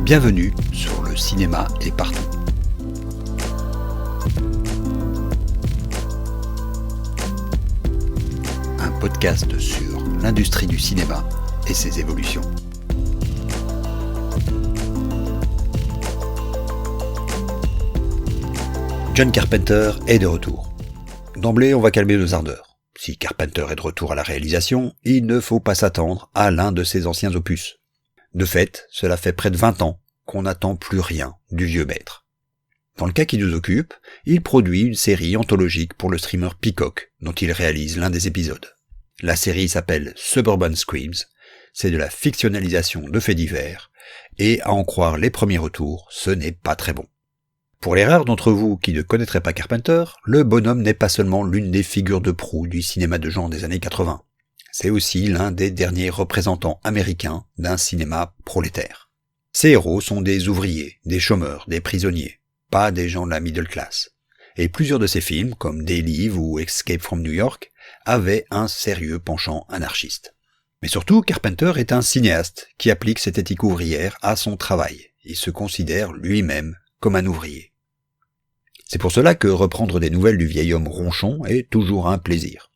Bienvenue sur Le cinéma est partout. Un podcast sur l'industrie du cinéma et ses évolutions. John Carpenter est de retour. D'emblée, on va calmer nos ardeurs. Si Carpenter est de retour à la réalisation, il ne faut pas s'attendre à l'un de ses anciens opus. De fait, cela fait près de 20 ans qu'on n'attend plus rien du vieux maître. Dans le cas qui nous occupe, il produit une série anthologique pour le streamer Peacock, dont il réalise l'un des épisodes. La série s'appelle Suburban Screams, c'est de la fictionnalisation de faits divers, et à en croire les premiers retours, ce n'est pas très bon. Pour les rares d'entre vous qui ne connaîtraient pas Carpenter, le bonhomme n'est pas seulement l'une des figures de proue du cinéma de genre des années 80. C'est aussi l'un des derniers représentants américains d'un cinéma prolétaire. Ses héros sont des ouvriers, des chômeurs, des prisonniers, pas des gens de la middle class. Et plusieurs de ses films, comme Day Live ou Escape from New York, avaient un sérieux penchant anarchiste. Mais surtout, Carpenter est un cinéaste qui applique cette éthique ouvrière à son travail. Il se considère lui-même comme un ouvrier. C'est pour cela que reprendre des nouvelles du vieil homme ronchon est toujours un plaisir.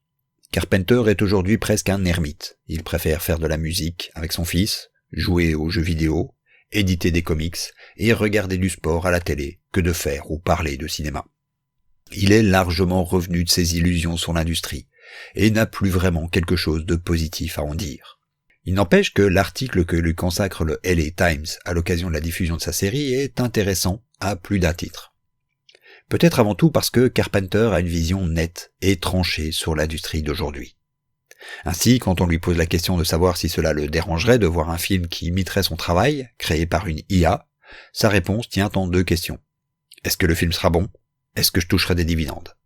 Carpenter est aujourd'hui presque un ermite. Il préfère faire de la musique avec son fils, jouer aux jeux vidéo, éditer des comics et regarder du sport à la télé que de faire ou parler de cinéma. Il est largement revenu de ses illusions sur l'industrie et n'a plus vraiment quelque chose de positif à en dire. Il n'empêche que l'article que lui consacre le LA Times à l'occasion de la diffusion de sa série est intéressant à plus d'un titre. Peut-être avant tout parce que Carpenter a une vision nette et tranchée sur l'industrie d'aujourd'hui. Ainsi, quand on lui pose la question de savoir si cela le dérangerait de voir un film qui imiterait son travail, créé par une IA, sa réponse tient en deux questions. Est-ce que le film sera bon ? Est-ce que je toucherai des dividendes ?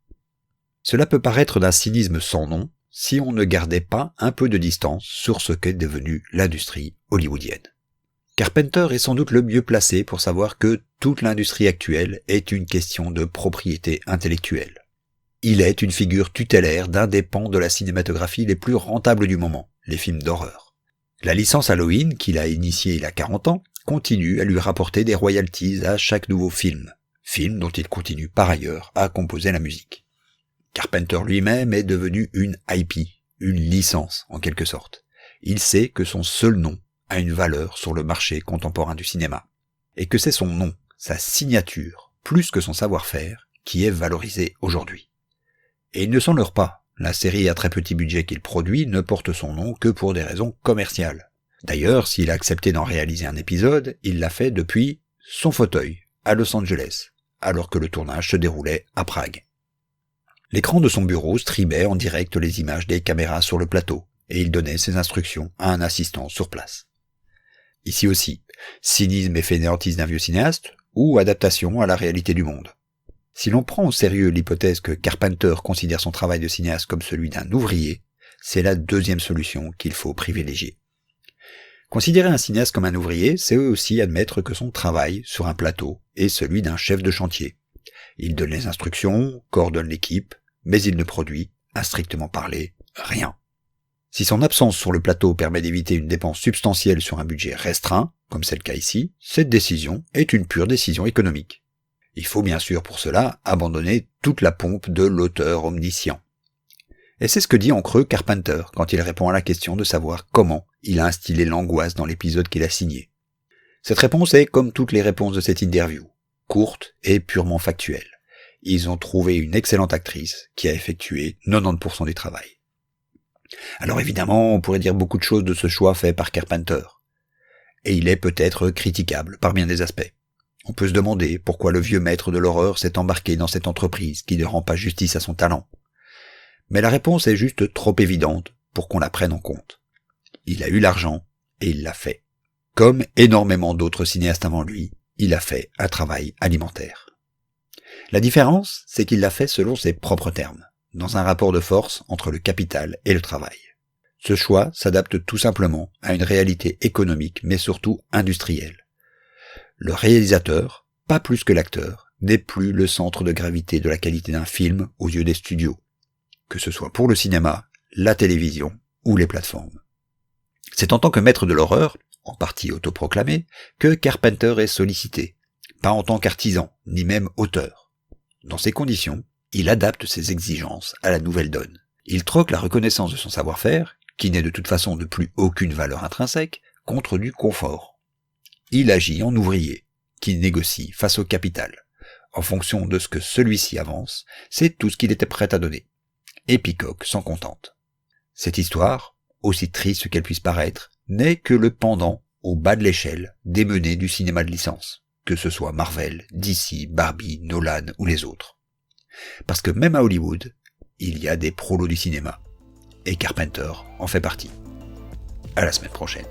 Cela peut paraître d'un cynisme sans nom si on ne gardait pas un peu de distance sur ce qu'est devenue l'industrie hollywoodienne. Carpenter est sans doute le mieux placé pour savoir que toute l'industrie actuelle est une question de propriété intellectuelle. Il est une figure tutélaire d'un des pans de la cinématographie les plus rentables du moment, les films d'horreur. La licence Halloween, qu'il a initiée il y a 40 ans, continue à lui rapporter des royalties à chaque nouveau film dont il continue par ailleurs à composer la musique. Carpenter lui-même est devenu une IP, une licence en quelque sorte. Il sait que son seul nom a une valeur sur le marché contemporain du cinéma, et que c'est son nom, sa signature, plus que son savoir-faire, qui est valorisé aujourd'hui. Et il ne s'en leurre pas, la série à très petit budget qu'il produit ne porte son nom que pour des raisons commerciales. D'ailleurs, s'il a accepté d'en réaliser un épisode, il l'a fait depuis son fauteuil, à Los Angeles, alors que le tournage se déroulait à Prague. L'écran de son bureau streamait en direct les images des caméras sur le plateau, et il donnait ses instructions à un assistant sur place. Ici aussi, cynisme et fainéantise d'un vieux cinéaste, ou adaptation à la réalité du monde. Si l'on prend au sérieux l'hypothèse que Carpenter considère son travail de cinéaste comme celui d'un ouvrier, c'est la deuxième solution qu'il faut privilégier. Considérer un cinéaste comme un ouvrier, c'est aussi admettre que son travail sur un plateau est celui d'un chef de chantier. Il donne les instructions, coordonne l'équipe, mais il ne produit, à strictement parler, rien. Si son absence sur le plateau permet d'éviter une dépense substantielle sur un budget restreint, comme c'est le cas ici, cette décision est une pure décision économique. Il faut bien sûr pour cela abandonner toute la pompe de l'auteur omniscient. Et c'est ce que dit en creux Carpenter quand il répond à la question de savoir comment il a instillé l'angoisse dans l'épisode qu'il a signé. Cette réponse est comme toutes les réponses de cette interview, courte et purement factuelle. Ils ont trouvé une excellente actrice qui a effectué 90% du travail. Alors évidemment, on pourrait dire beaucoup de choses de ce choix fait par Carpenter. Et il est peut-être critiquable par bien des aspects. On peut se demander pourquoi le vieux maître de l'horreur s'est embarqué dans cette entreprise qui ne rend pas justice à son talent. Mais la réponse est juste trop évidente pour qu'on la prenne en compte. Il a eu l'argent et il l'a fait. Comme énormément d'autres cinéastes avant lui, il a fait un travail alimentaire. La différence, c'est qu'il l'a fait selon ses propres termes, dans un rapport de force entre le capital et le travail. Ce choix s'adapte tout simplement à une réalité économique, mais surtout industrielle. Le réalisateur, pas plus que l'acteur, n'est plus le centre de gravité de la qualité d'un film aux yeux des studios, que ce soit pour le cinéma, la télévision ou les plateformes. C'est en tant que maître de l'horreur, en partie autoproclamé, que Carpenter est sollicité, pas en tant qu'artisan, ni même auteur. Dans ces conditions, il adapte ses exigences à la nouvelle donne. Il troque la reconnaissance de son savoir-faire, qui n'est de toute façon de plus aucune valeur intrinsèque, contre du confort. Il agit en ouvrier, qui négocie face au capital. En fonction de ce que celui-ci avance, c'est tout ce qu'il était prêt à donner. Et Peacock s'en contente. Cette histoire, aussi triste qu'elle puisse paraître, n'est que le pendant, au bas de l'échelle, des menées du cinéma de licence, que ce soit Marvel, DC, Barbie, Nolan ou les autres. Parce que même à Hollywood, il y a des prolos du cinéma. Et Carpenter en fait partie. À la semaine prochaine.